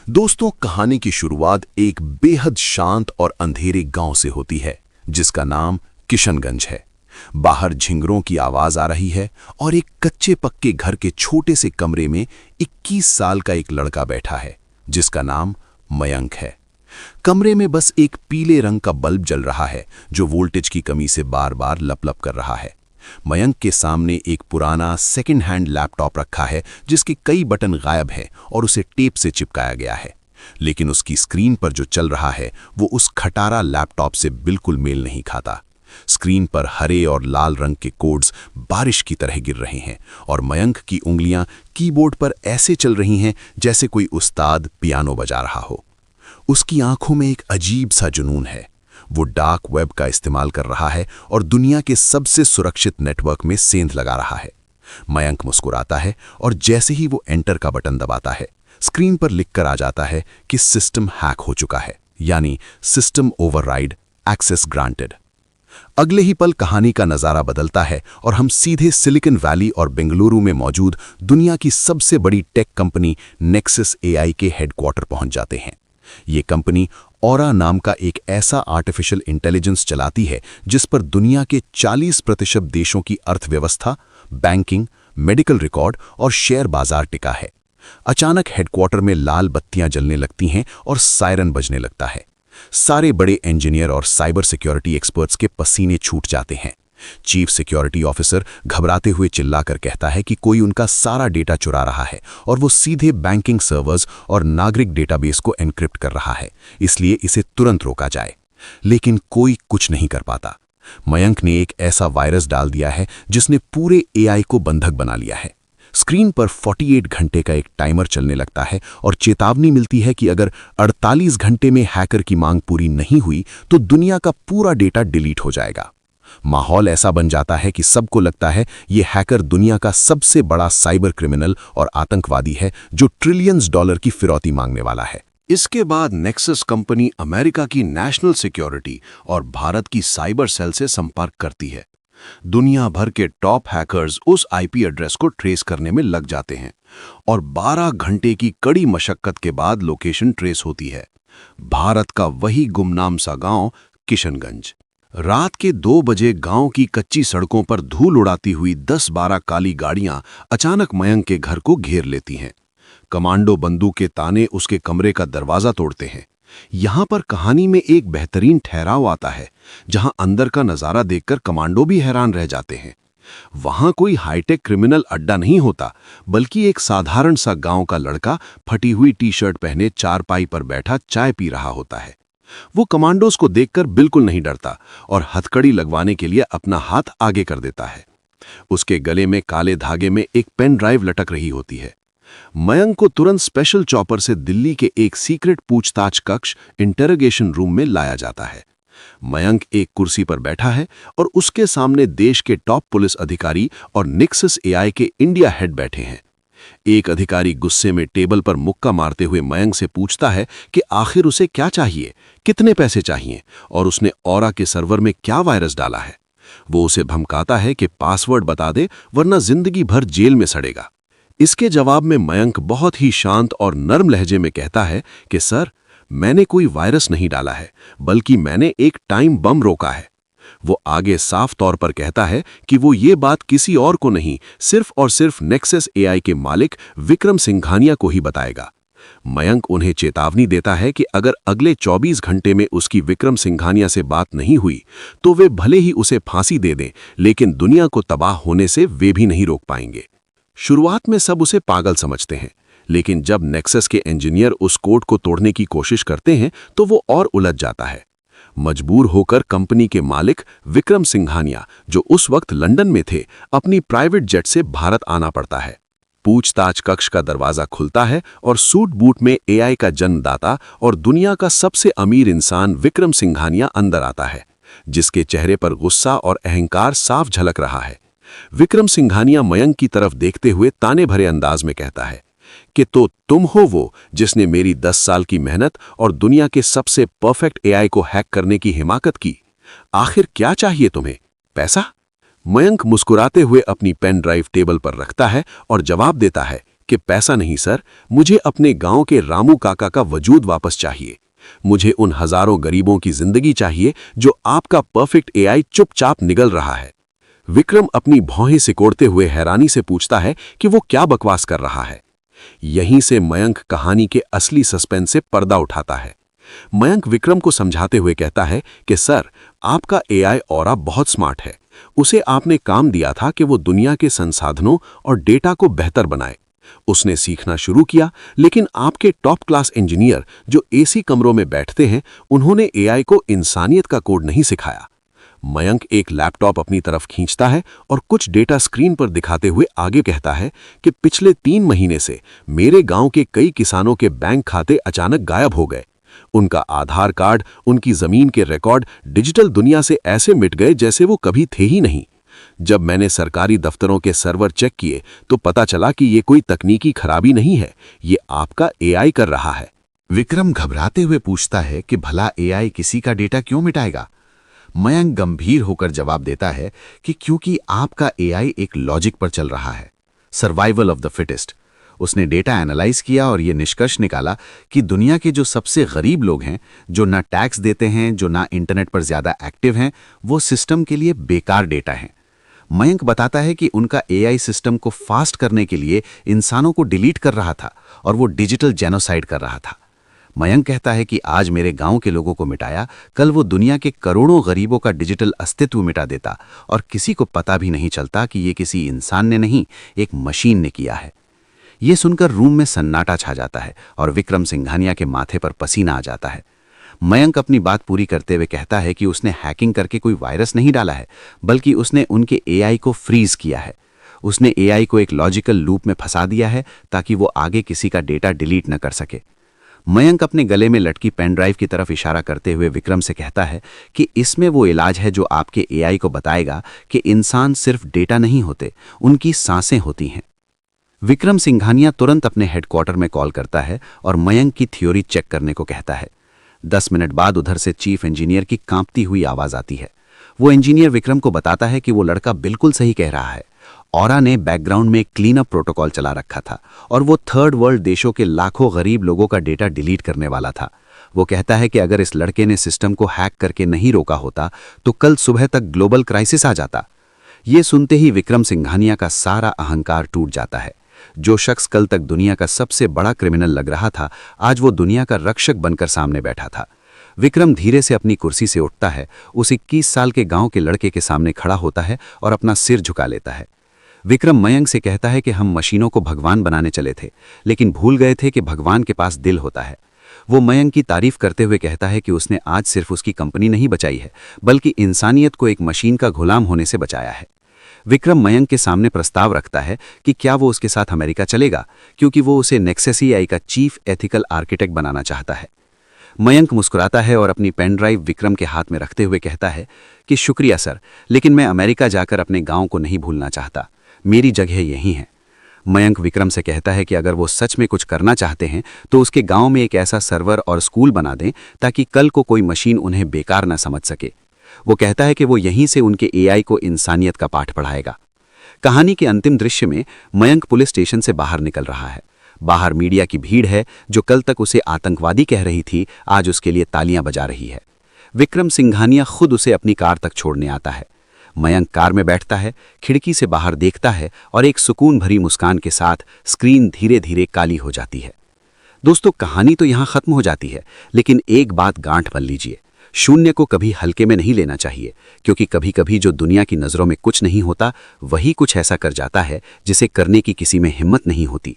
दोस्तों, कहानी की शुरुआत एक बेहद शांत और अंधेरे गांव से होती है जिसका नाम किशनगंज है। बाहर झिंगरों की आवाज आ रही है और एक कच्चे पक्के घर के छोटे से कमरे में 21 साल का एक लड़का बैठा है जिसका नाम मयंक है। कमरे में बस एक पीले रंग का बल्ब जल रहा है जो वोल्टेज की कमी से बार बार लपलप कर रहा है। मयंक के सामने एक पुराना सेकंड हैंड लैपटॉप रखा है जिसके कई बटन गायब हैं और उसे टेप से चिपकाया गया है, लेकिन उसकी स्क्रीन पर जो चल रहा है वो उस खटारा लैपटॉप से बिल्कुल मेल नहीं खाता। स्क्रीन पर हरे और लाल रंग के कोड्स बारिश की तरह गिर रहे हैं और मयंक की उंगलियां कीबोर्ड पर ऐसे चल रही हैं जैसे कोई उस्ताद पियानो बजा रहा हो। उसकी आंखों में एक अजीब सा जुनून है। वो डार्क वेब का इस्तेमाल कर रहा है और दुनिया के सबसे सुरक्षित नेटवर्क में सेंध लगा रहा है। मयंक मुस्कुराता है और जैसे ही वो एंटर का बटन दबाता है, स्क्रीन पर लिखकर आ जाता है कि सिस्टम हैक हो चुका है, यानी सिस्टम ओवरराइड, एक्सेस ग्रांटेड। अगले ही पल कहानी का नजारा बदलता है और हम सीधे सिलिकॉन वैली और बेंगलुरु में मौजूद दुनिया की सबसे बड़ी टेक कंपनी नेक्सस एआई के हेडक्वार्टर पहुंच जाते हैं। ये कंपनी ऑरा नाम का एक ऐसा आर्टिफिशियल इंटेलिजेंस चलाती है जिस पर दुनिया के 40% देशों की अर्थव्यवस्था, बैंकिंग, मेडिकल रिकॉर्ड और शेयर बाजार टिका है। अचानक हेडक्वार्टर में लाल बत्तियां जलने लगती हैं और सायरन बजने लगता है। सारे बड़े इंजीनियर और साइबर सिक्योरिटी एक्सपर्ट्स के पसीने छूट जाते हैं। चीफ सिक्योरिटी ऑफिसर घबराते हुए चिल्लाकर कहता है कि कोई उनका सारा डेटा चुरा रहा है और वो सीधे बैंकिंग सर्वर्स और नागरिक डेटाबेस को एन्क्रिप्ट कर रहा है, इसलिए इसे तुरंत रोका जाए। लेकिन कोई कुछ नहीं कर पाता। मयंक ने एक ऐसा वायरस डाल दिया है जिसने पूरे एआई को बंधक बना लिया है। स्क्रीन पर 48 घंटे का एक टाइमर चलने लगता है और चेतावनी मिलती है कि अगर 48 घंटे में हैकर की मांग पूरी नहीं हुई तो दुनिया का पूरा डेटा डिलीट हो जाएगा। माहौल ऐसा बन जाता है कि सबको लगता है ये हैकर दुनिया का सबसे बड़ा साइबर क्रिमिनल और आतंकवादी है जो ट्रिलियंस डॉलर की फिरौती मांगने वाला है। इसके बाद नेक्सस कंपनी अमेरिका की नेशनल सिक्योरिटी और भारत की साइबर सेल से संपर्क करती है। दुनिया भर के टॉप हैकर्स उस आईपी एड्रेस को ट्रेस करने में लग जाते हैं और 12 घंटे की कड़ी मशक्कत के बाद लोकेशन ट्रेस होती है। भारत का वही गुमनाम सा गांव किशनगंज। रात के 2 बजे गांव की कच्ची सड़कों पर धूल उड़ाती हुई 10-12 काली गाड़ियां अचानक मयंक के घर को घेर लेती हैं। कमांडो बंदूक के ताने उसके कमरे का दरवाजा तोड़ते हैं। यहां पर कहानी में एक बेहतरीन ठहराव आता है जहां अंदर का नजारा देखकर कमांडो भी हैरान रह जाते हैं। वहां कोई हाईटेक क्रिमिनल अड्डा नहीं होता, बल्कि एक साधारण सा गांव का लड़का फटी हुई टी-शर्ट पहने चारपाई पर बैठा चाय पी रहा होता है। वो कमांडोज को देखकर बिल्कुल नहीं डरता और हथकड़ी लगवाने के लिए अपना हाथ आगे कर देता है। उसके गले में काले धागे में एक पेन ड्राइव लटक रही होती है। मयंक को तुरंत स्पेशल चॉपर से दिल्ली के एक सीक्रेट पूछताछ कक्ष इंटरोगेशन रूम में लाया जाता है। मयंक एक कुर्सी पर बैठा है और उसके सामने देश के टॉप पुलिस अधिकारी और नेक्सस एआई के इंडिया हेड बैठे हैं। एक अधिकारी गुस्से में टेबल पर मुक्का मारते हुए मयंक से पूछता है कि आखिर उसे क्या चाहिए, कितने पैसे चाहिए और उसने ऑरा के सर्वर में क्या वायरस डाला है। वो उसे धमकाता है कि पासवर्ड बता दे वरना जिंदगी भर जेल में सड़ेगा। इसके जवाब में मयंक बहुत ही शांत और नर्म लहजे में कहता है कि सर, मैंने कोई वायरस नहीं डाला है, बल्कि मैंने एक टाइम बम रोका है। वो आगे साफ तौर पर कहता है कि वो ये बात किसी और को नहीं, सिर्फ और सिर्फ नेक्सस एआई के मालिक विक्रम सिंघानिया को ही बताएगा। मयंक उन्हें चेतावनी देता है कि अगर अगले 24 घंटे में उसकी विक्रम सिंघानिया से बात नहीं हुई तो वे भले ही उसे फांसी दे दें, लेकिन दुनिया को तबाह होने से वे भी नहीं रोक पाएंगे। शुरुआत में सब उसे पागल समझते हैं, लेकिन जब नेक्सस के इंजीनियर उस कोड को तोड़ने की कोशिश करते हैं तो वो और उलझ जाता है। मजबूर होकर कंपनी के मालिक विक्रम सिंघानिया, जो उस वक्त लंदन में थे, अपनी प्राइवेट जेट से भारत आना पड़ता है। पूछताछ कक्ष का दरवाजा खुलता है और सूट बूट में एआई का जन्मदाता और दुनिया का सबसे अमीर इंसान विक्रम सिंघानिया अंदर आता है, जिसके चेहरे पर गुस्सा और अहंकार साफ झलक रहा है। विक्रम सिंघानिया मयंक की तरफ देखते हुए ताने भरे अंदाज में कहता है कि तो तुम हो वो जिसने मेरी 10 साल की मेहनत और दुनिया के सबसे परफेक्ट एआई को हैक करने की हिमाकत की। आखिर क्या चाहिए तुम्हें, पैसा? मयंक मुस्कुराते हुए अपनी पेन ड्राइव टेबल पर रखता है और जवाब देता है कि पैसा नहीं सर, मुझे अपने गांव के रामू काका का वजूद वापस चाहिए। मुझे उन हजारों गरीबों की जिंदगी चाहिए जो आपका परफेक्ट एआई चुपचाप निगल रहा है। विक्रम अपनी भौहें सिकोड़ते हुए हैरानी से पूछता है कि वो क्या बकवास कर रहा है। यहीं से मयंक कहानी के असली सस्पेंस से पर्दा उठाता है। मयंक विक्रम को समझाते हुए कहता है कि सर, आपका एआई ऑरा बहुत स्मार्ट है। उसे आपने काम दिया था कि वो दुनिया के संसाधनों और डेटा को बेहतर बनाए। उसने सीखना शुरू किया, लेकिन आपके टॉप क्लास इंजीनियर जो एसी कमरों में बैठते हैं, उन्होंने एआई को इंसानियत का कोड नहीं सिखाया। मयंक एक लैपटॉप अपनी तरफ खींचता है और कुछ डेटा स्क्रीन पर दिखाते हुए आगे कहता है कि पिछले 3 महीने से मेरे गांव के कई किसानों के बैंक खाते अचानक गायब हो गए। उनका आधार कार्ड, उनकी जमीन के रिकॉर्ड डिजिटल दुनिया से ऐसे मिट गए जैसे वो कभी थे ही नहीं। जब मैंने सरकारी दफ्तरों के सर्वर चेक किए तो पता चला कि ये कोई तकनीकी खराबी नहीं है, ये आपका एआई कर रहा है। विक्रम घबराते हुए पूछता है कि भला एआई किसी का डेटा क्यों मिटाएगा? मयंक गंभीर होकर जवाब देता है कि क्योंकि आपका एआई एक लॉजिक पर चल रहा है, सर्वाइवल ऑफ द फिटेस्ट। उसने डेटा एनालाइज किया और ये निष्कर्ष निकाला कि दुनिया के जो सबसे गरीब लोग हैं, जो ना टैक्स देते हैं, जो ना इंटरनेट पर ज्यादा एक्टिव हैं, वो सिस्टम के लिए बेकार डेटा हैं। मयंक बताता है कि उनका एआई सिस्टम को फास्ट करने के लिए इंसानों को डिलीट कर रहा था और वो डिजिटल जेनोसाइड कर रहा था। मयंक कहता है कि आज मेरे गांव के लोगों को मिटाया, कल वो दुनिया के करोड़ों गरीबों का डिजिटल अस्तित्व मिटा देता और किसी को पता भी नहीं चलता कि ये किसी इंसान ने नहीं, एक मशीन ने किया है। ये सुनकर रूम में सन्नाटा छा जाता है और विक्रम सिंघानिया के माथे पर पसीना आ जाता है। मयंक अपनी बात पूरी करते हुए कहता है कि उसने हैकिंग करके कोई वायरस नहीं डाला है, बल्कि उसने उनके एआई को फ्रीज किया है। उसने एआई को एक लॉजिकल लूप में फंसा दिया है ताकि वो आगे किसी का डेटा डिलीट न कर सके। मयंक अपने गले में लटकी पेन ड्राइव की तरफ इशारा करते हुए विक्रम से कहता है कि इसमें वो इलाज है जो आपके एआई को बताएगा कि इंसान सिर्फ डेटा नहीं होते, उनकी सांसें होती हैं। विक्रम सिंघानिया तुरंत अपने हेडक्वार्टर में कॉल करता है और मयंक की थ्योरी चेक करने को कहता है। 10 मिनट बाद उधर से चीफ इंजीनियर की कांपती हुई आवाज आती है। वो इंजीनियर विक्रम को बताता है कि वो लड़का बिल्कुल सही कह रहा है। ऑरा ने बैकग्राउंड में एक क्लीन अप प्रोटोकॉल चला रखा था और वो थर्ड वर्ल्ड देशों के लाखों गरीब लोगों का डेटा डिलीट करने वाला था। वो कहता है कि अगर इस लड़के ने सिस्टम को हैक करके नहीं रोका होता तो कल सुबह तक ग्लोबल क्राइसिस आ जाता। ये सुनते ही विक्रम सिंघानिया का सारा अहंकार टूट जाता है। जो शख्स कल तक दुनिया का सबसे बड़ा क्रिमिनल लग रहा था, आज वो दुनिया का रक्षक बनकर सामने बैठा था। विक्रम धीरे से अपनी कुर्सी से उठता है, उस 21 साल के गांव के लड़के के सामने खड़ा होता है और अपना सिर झुका लेता है। विक्रम मयंक से कहता है कि हम मशीनों को भगवान बनाने चले थे, लेकिन भूल गए थे कि भगवान के पास दिल होता है। वो मयंक की तारीफ करते हुए कहता है कि उसने आज सिर्फ उसकी कंपनी नहीं बचाई है, बल्कि इंसानियत को एक मशीन का गुलाम होने से बचाया है। विक्रम मयंक के सामने प्रस्ताव रखता है कि क्या वो उसके साथ अमेरिका चलेगा, क्योंकि वो उसे नेक्सस एआई का चीफ एथिकल आर्किटेक्ट बनाना चाहता है। मयंक मुस्कुराता है और अपनी पेन ड्राइव विक्रम के हाथ में रखते हुए कहता है कि शुक्रिया सर, लेकिन मैं अमेरिका जाकर अपने गांव को नहीं भूलना चाहता। मेरी जगह यहीं है। मयंक विक्रम से कहता है कि अगर वो सच में कुछ करना चाहते हैं तो उसके गांव में एक ऐसा सर्वर और स्कूल बना दें ताकि कल को कोई मशीन उन्हें बेकार न समझ सके। वो कहता है कि वो यहीं से उनके एआई को इंसानियत का पाठ पढ़ाएगा। कहानी के अंतिम दृश्य में मयंक पुलिस स्टेशन से बाहर निकल रहा है। बाहर मीडिया की भीड़ है, जो कल तक उसे आतंकवादी कह रही थी, आज उसके लिए तालियां बजा रही है। विक्रम सिंघानिया खुद उसे अपनी कार तक छोड़ने आता है। मयंक कार में बैठता है, खिड़की से बाहर देखता है और एक सुकून भरी मुस्कान के साथ स्क्रीन धीरे धीरे काली हो जाती है। दोस्तों, कहानी तो यहां खत्म हो जाती है, लेकिन एक बात गांठ बांध लीजिए, शून्य को कभी हल्के में नहीं लेना चाहिए, क्योंकि कभी कभी जो दुनिया की नजरों में कुछ नहीं होता, वही कुछ ऐसा कर जाता है जिसे करने की किसी में हिम्मत नहीं होती।